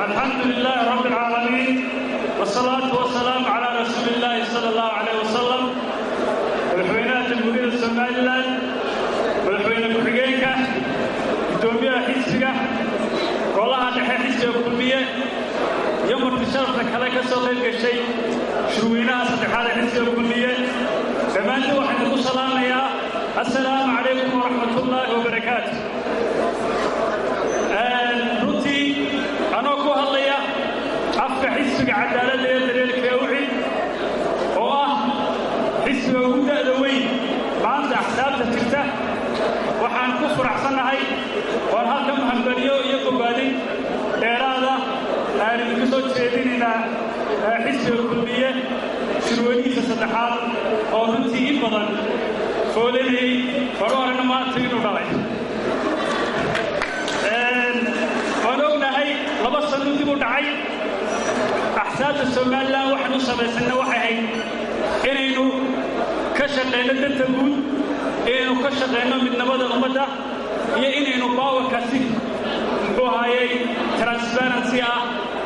الحمد لله رب العالمين والصلاة والسلام على رسول الله صلى الله عليه وسلم. مدحوينات المدير السوماليلاند مدحوينة كحجينكا قدوميها حزبك والله دحي حزبك كلمية يوم التشرف كلا كسو قيب الشيء شروينها صدحات حزبك كلمية كمان واحد نقول سلام يا السلام عليكم ورحمة الله وبركاته. runtii anoo ku hadlaya afka xisbiga cadaaladda ee dareerka wixii oo ah xisbiga ugu da'da weyn maanta axsaabta jirta waxaan ku faraxsanahay oo halka mahadceliyo iyo go'aamin dheeraada aan idinku soo jeedinaynaa xisbiga kulmiye shirweynihiisa saddexaad oo runtii in badan foodanayay horena maanta inuu dhalay. laba sano dib u dhacay axsaabta Soomaaliland waxaan u sameysannay waxay ahayd inaynu ka shaqeyno danta guud inaynu ka shaqeyno midnimada ummadda iyo inaynu baawarkaasi muxuu ahaayey transparency ah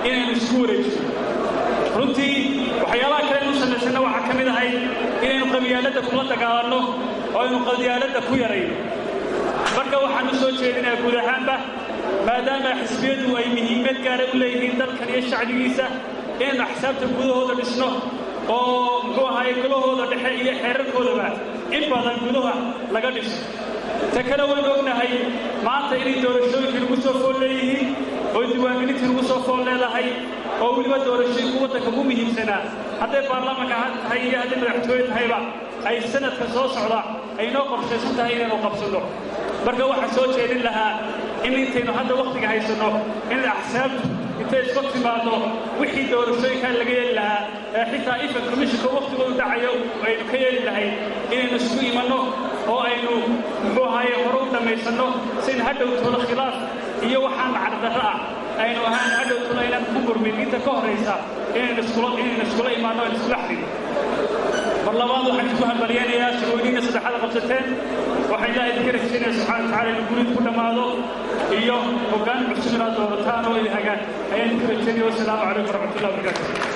inaynu isku wareejino. runtii waxyaalaha kale inuu sameysannay waxaa ka mid ahayd inaynu qabyaaladda kula dagaalanno oo aynu qabyaaladda ku yarayno. marka waxaan u soo jeedinayaa guud ahaanba maadaama xisbiyadu ay muhiimad gaar ah u leeyihiin dalkan iyo shacbigiisa in axsaabta gudahooda dhisno oo muxuu ahaayey gudahooda dhexe iyo xeerarkoodaba in badan gudaha laga dhiso. ta kale waan ognahay maanta inay doorashooyinkii lagu soo fool leeyihiin oo diiwaangelintii lagu soo fool leedahay oo weliba doorashooyinku waddanka ugu muhiimsanaa hadday baarlamaanka tahay iyo hadday madaxtooye tahayba ay sanadka soo socda ay noo qorshaysan tahay inaynu qabsanno. marka waxaan soo jeedin lahaa in intaynu hadda waqtiga haysano in axsaabtu intay isku timaado wixii doorashooyinka laga yeeli lahaa xitaa ifan commissionka waqtigoodu dhacayo aynu ka yeeli lahayn inaynu isku imanno oo aynu muxuu ahaayey hore u dhammaysanno sin hadhow tolo khilaaf iyo waxaan macdarro ah aynu ahaan hadhow tolo inaan ku gurmin inta ka horraysa inaynu iskula imaanno aynu iskula xidhiidno. mar labaad waxaan isku hambalyaynayaa shirweynihiina saddexaad qabsateen waxay ilaahay idinka rajaynayaa subxaana watacaala inuu gurid ku dhammaado iyo hoggaan cusub inaad doorataan oo idin hagaan ayaan idinku rajaynaya. wassalaamu calaykum waraxmatullahi wabarakaatu.